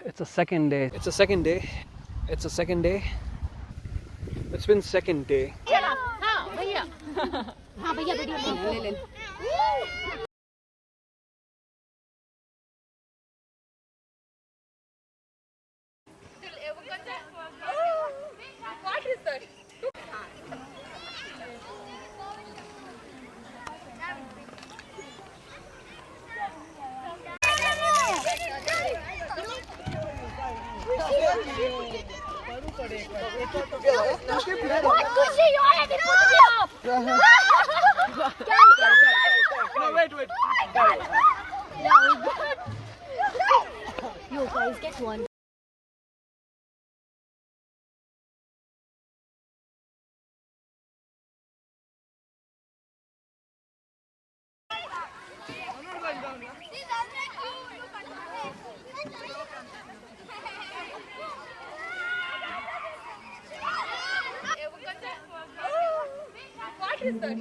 It's a second day. It's a second day. It's a second day. It's been second day. What is that? No, wait. You guys get one. What is that?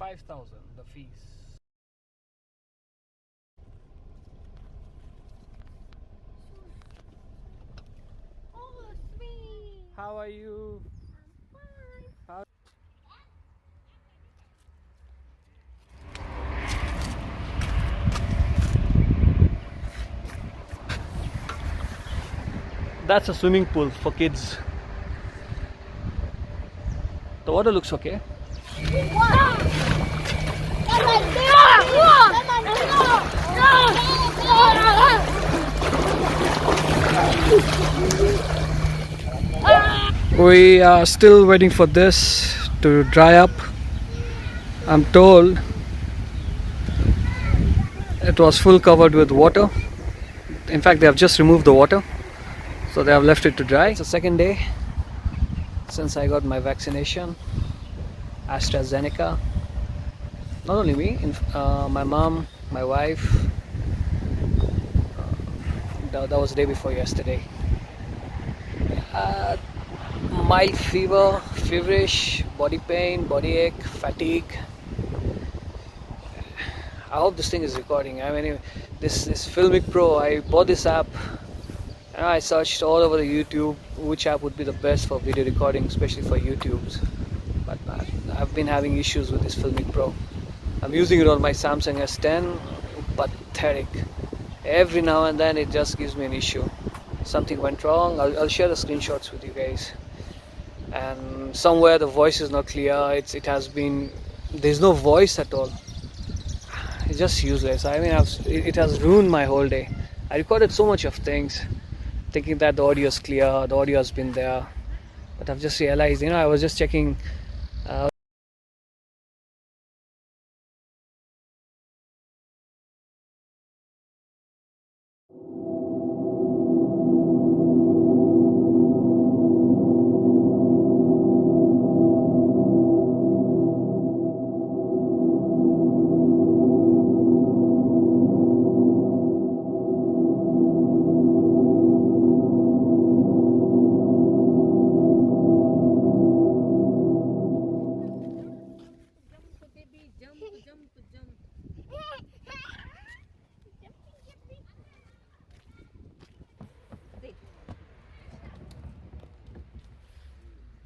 $5,000 the fees. Oh, sweet. How are you? How? That's a swimming pool for kids. The water looks okay. We are still waiting for this to dry up. I'm told it was full covered with water. In fact, they have just removed the water, so they have left it to dry. It's the second day since I got my vaccination, astrazeneca. Not only me, my mom, my wife. That was the day before yesterday. Mild fever, feverish, body pain, body ache, fatigue. I hope this thing is recording. I mean, this filmicpro, I bought this app and I searched all over the YouTube which app would be the best for video recording, especially for YouTube's. But I've been having issues with this filmicpro. I'm using it on my Samsung S10. Pathetic. Every now and then it just gives me an issue. Something went wrong. I'll share the screenshots with you guys. And somewhere the voice is not clear. It has been, there's no voice at all. It's just useless. I mean, it has ruined my whole day. I recorded so much of things, thinking that the audio is clear, the audio has been there, but I've just realized, I was just checking.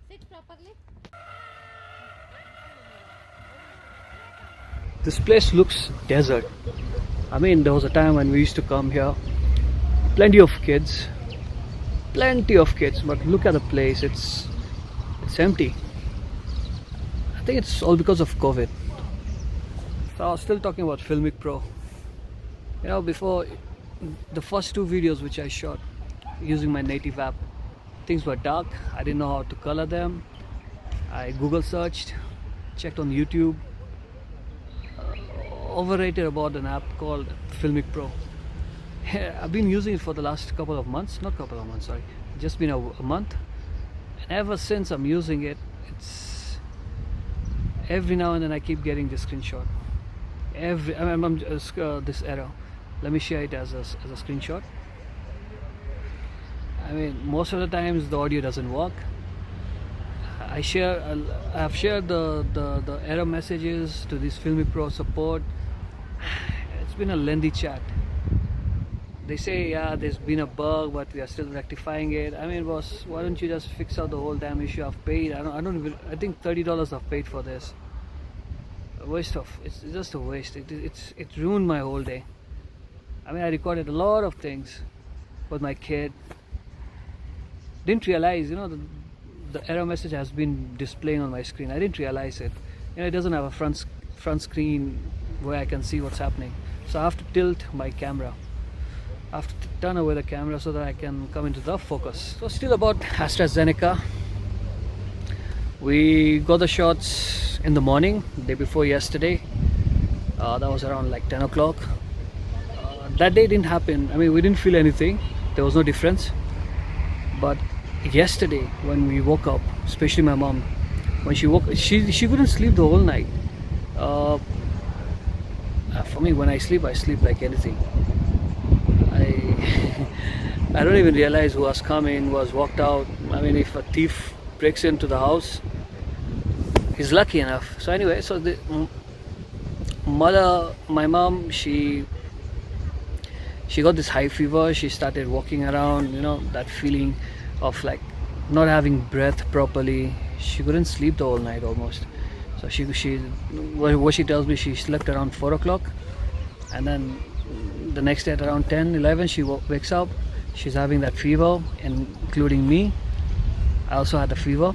Sit properly. This place looks desert. I mean, there was a time when we used to come here, plenty of kids, but look at the place. It's empty. I think it's all because of COVID. So I was still talking about filmicpro. Before, the first two videos which I shot using my native app, things were dark. I didn't know how to color them. I Google searched, checked on YouTube. Overrated about an app called filmicpro. I've been using it for the last couple of months, not couple of months, sorry, just been a month, and ever since I'm using it, it's every now and then I keep getting this screenshot. This error. Let me share it as a screenshot. I mean, most of the times the audio doesn't work. I've shared the error messages to this filmicpro support. It's been a lengthy chat. They say, yeah, there's been a bug, but we are still rectifying it. I mean, boss, why don't you just fix out the whole damn issue? I've paid. I think $30 I've paid for this. It's just a waste. It ruined my whole day. I mean, I recorded a lot of things with my kid. Didn't realize, the error message has been displaying on my screen. I didn't realize it. It doesn't have a front screen where I can see what's happening. So I have to tilt my camera. I have to turn away the camera so that I can come into the focus. So still about astrazeneca. We got the shots in the morning, day before yesterday. That was around like 10 o'clock. That day didn't happen. I mean, we didn't feel anything. There was no difference. But yesterday when we woke up, especially my mom, when she woke, she couldn't sleep the whole night. For me, when I sleep like anything. I don't even realize who was coming, who was walked out. I mean, if a thief breaks into the house, he's lucky enough. So anyway, so the my mom, she got this high fever. She started walking around, that feeling of like not having breath properly. She couldn't sleep the whole night almost. So what she tells me, she slept around 4 o'clock, and then the next day at around 10, 11 she wakes up. She's having that fever, including me. I also had the fever.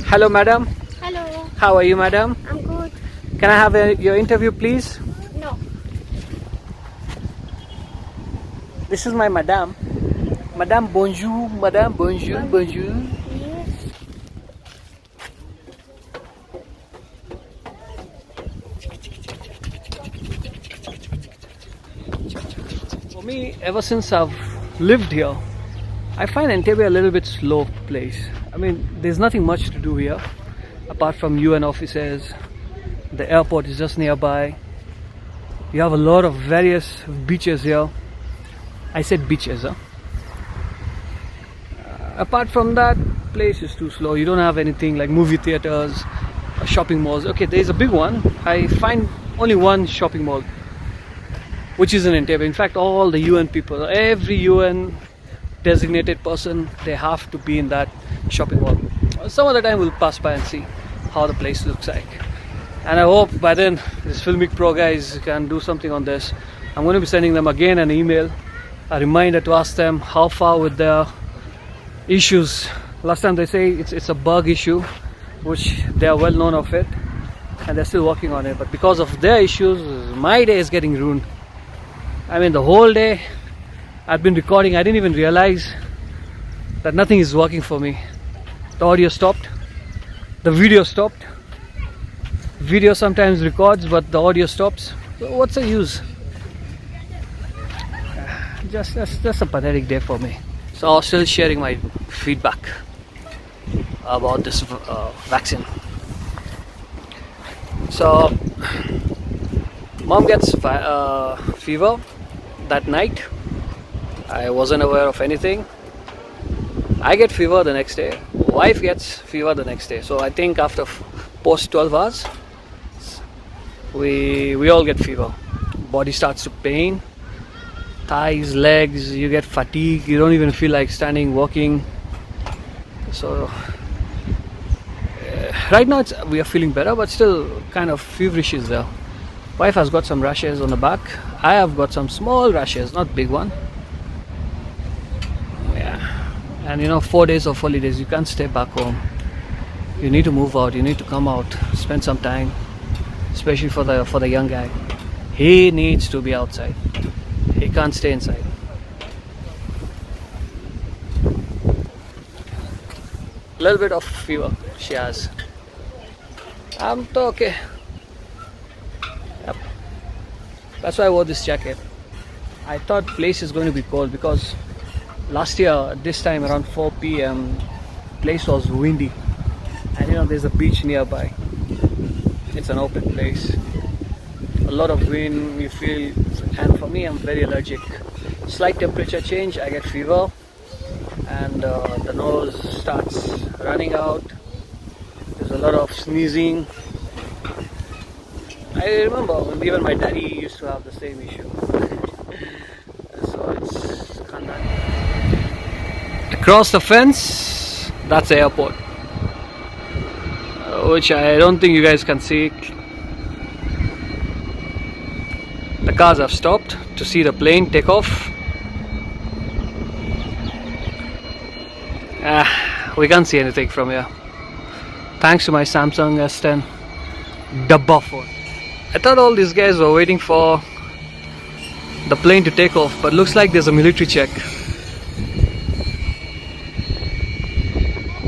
Hello madam. Hello. How are you, madam? I'm good. Can I have your interview, please? No. This is my madam. Madame, bonjour. Madame, bonjour. Bonjour. Yes. For me, ever since I've lived here, I find Entebbe a little bit slow place. I mean, there's nothing much to do here, apart from UN offices. The airport is just nearby. You have a lot of various beaches here. I said beaches, huh? Apart from that, place is too slow. You don't have anything like movie theaters, shopping malls. Okay, there's a big one. I find only one shopping mall, which is in Entebbe. In fact, all the UN people, every UN designated person, they have to be in that shopping mall. Some other time we'll pass by and see how the place looks like. and I hope by then this filmicpro guys can do something on this. I'm going to be sending them again an email, a reminder to ask them how far with their issues. Last time they say it's a bug issue, which they are well known of it, and they're still working on it. But because of their issues, my day is getting ruined. I mean, the whole day I've been recording, I didn't even realize that nothing is working for me. The audio stopped, the video stopped. Video sometimes records, but the audio stops. So what's the use? Just a pathetic day for me. So I was still sharing my feedback about this vaccine. So mom gets fever that night. I wasn't aware of anything. I get fever the next day. Wife gets fever the next day. So I think after post 12 hours, we all get fever. Body starts to pain. Thighs, legs, you get fatigue. You don't even feel like standing, walking. So right now we are feeling better, but still kind of feverish is there. Wife has got some rashes on the back. I have got some small rashes, not big one. Yeah, and 4 days of holidays, you can't stay back home. You need to move out. You need to come out, spend some time, especially for the young guy. He needs to be outside. He can't stay inside. A little bit of fever she has. I'm okay. Yep. That's why I wore this jacket. I thought place is going to be cold because last year this time around 4 p.m. place was windy, and there's a beach nearby. It's an open place. A lot of wind you feel, and for me, I'm very allergic. Slight temperature change, I get fever, and the nose starts running out. There's a lot of sneezing. I remember even my daddy used to have the same issue. So it's kind of across the fence. That's the airport, which I don't think you guys can see. The cars have stopped to see the plane take off. We can't see anything from here. Thanks to my Samsung S10 Dabba phone. I thought all these guys were waiting for the plane to take off, but looks like there's a military check.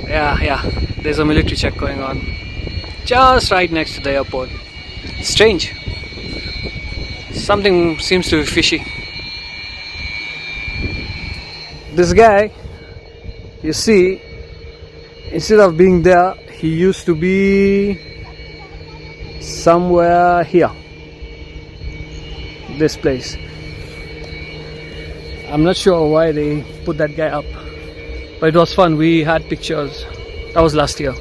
Yeah, there's a military check going on just right next to the airport. Strange. Something seems to be fishy. This guy, you see, instead of being there, he used to be somewhere here. This place. I'm not sure why they put that guy up, but it was fun. We had pictures. That was last year.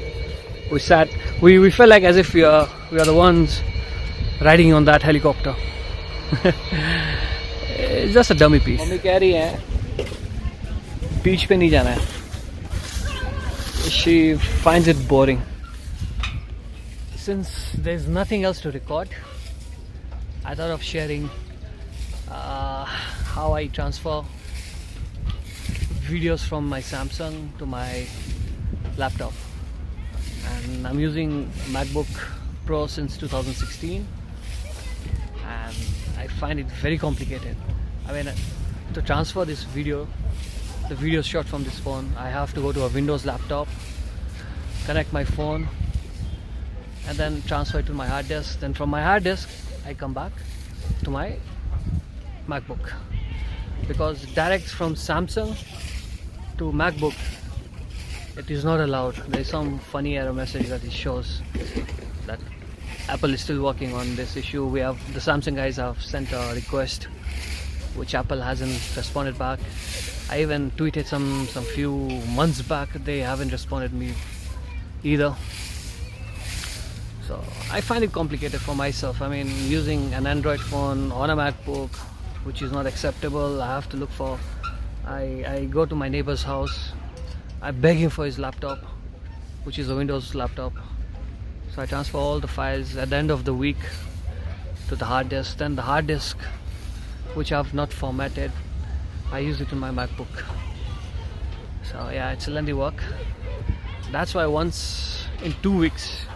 We sat. We felt like as if we are the ones riding on that helicopter. It's just a dummy piece. Mummy कह रही है बीच पे नहीं जाना है. She finds it boring. Since there's nothing else to record, I thought of sharing how I transfer videos from my Samsung to my laptop. And I'm using MacBook Pro since 2016, and I find it very complicated. I mean, to transfer this video, the video shot from this phone, I have to go to a Windows laptop, connect my phone, and then transfer it to my hard disk. Then from my hard disk, I come back to my MacBook, because direct from Samsung to MacBook, it is not allowed. There is some funny error message that it shows that Apple is still working on this issue. The Samsung guys have sent a request which Apple hasn't responded back. I even tweeted some few months back. They haven't responded me either. So I find it complicated for myself. I mean, using an Android phone on a MacBook, which is not acceptable. I have to look for. I go to my neighbor's house. I beg him for his laptop, which is a Windows laptop. So I transfer all the files at the end of the week to the hard disk. Then the hard disk, which I've not formatted, I use it in my MacBook. So yeah, it's a lengthy work. That's why once in 2 weeks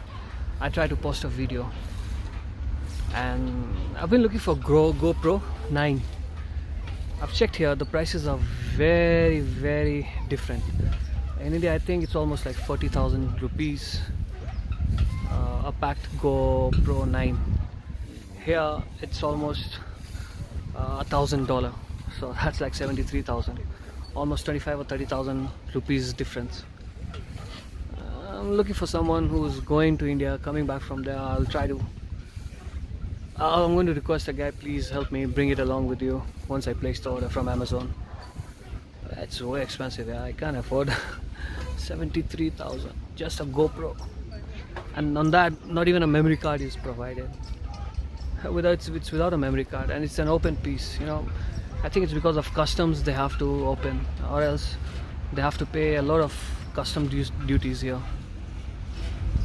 I try to post a video. And I've been looking for GoPro 9. I've checked here, the prices are very different. In India I think it's almost like 40,000 rupees, a packed GoPro 9. Here it's almost $1,000, so that's like 73,000, almost 25 or 30,000 rupees difference. I'm looking for someone who's going to India, coming back from there. I'm going to request a guy, please help me bring it along with you once I place the order from Amazon. It's way expensive, yeah. I can't afford 73,000 just a GoPro, and on that not even a memory card is provided. It's without a memory card, and it's an open piece, you know. I think it's because of customs they have to open, or else they have to pay a lot of custom duties here.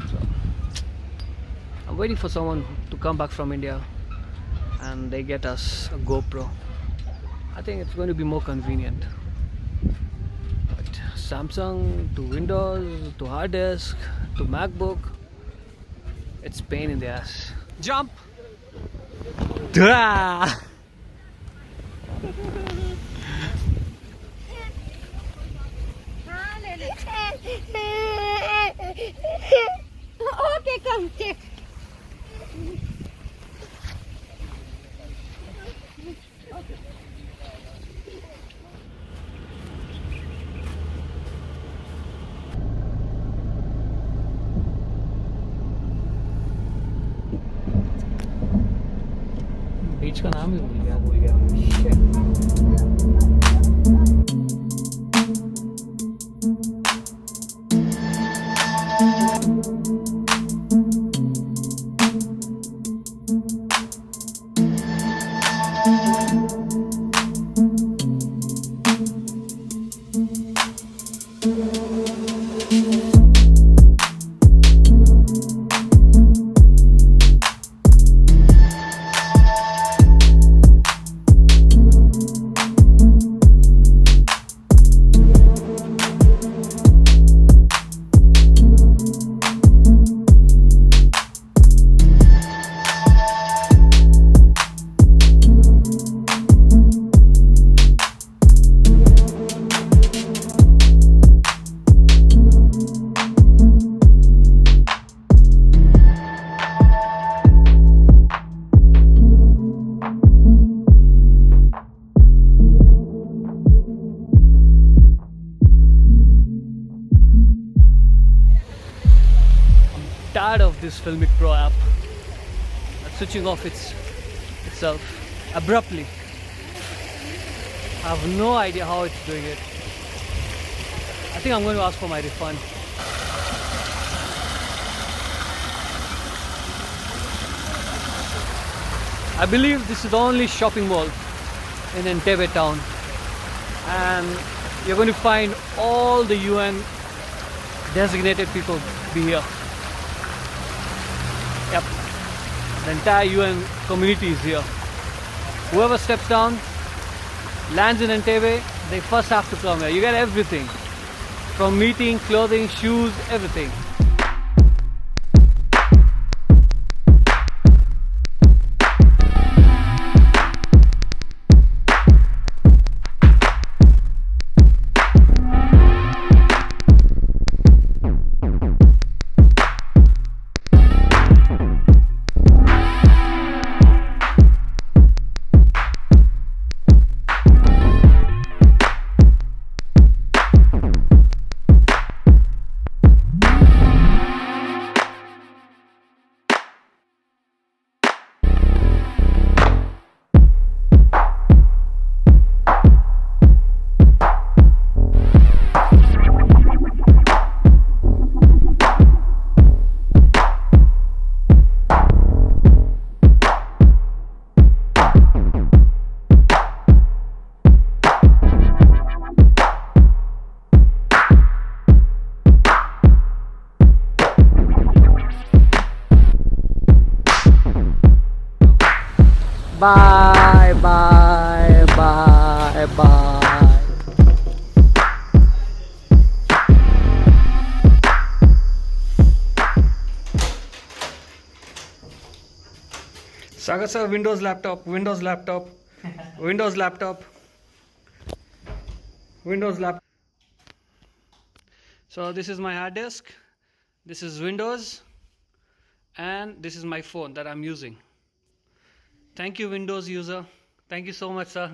So I'm waiting for someone to come back from India and they get us a GoPro. I think it's going to be more convenient. But Samsung to Windows to hard disk to MacBook, it's pain in the ass. Jump! Duh! Okay, come take. बीच का नाम ही भूल गया Shit. Tired of this filmicpro app switching off itself abruptly. I have no idea how it's doing it. I think I'm going to ask for my refund. I believe this is the only shopping mall in Entebbe town, and you're going to find all the UN designated people be here. Yep, the entire UN community is here. Whoever steps down, lands in Entebbe, they first have to come here. You get everything, from meeting, clothing, shoes, everything. Bye, bye, bye, bye. Sagar sir, Windows laptop, Windows laptop, Windows laptop, Windows laptop. So this is my hard disk, this is Windows, and this is my phone that I'm using. Thank you, Windows user. Thank you so much, sir.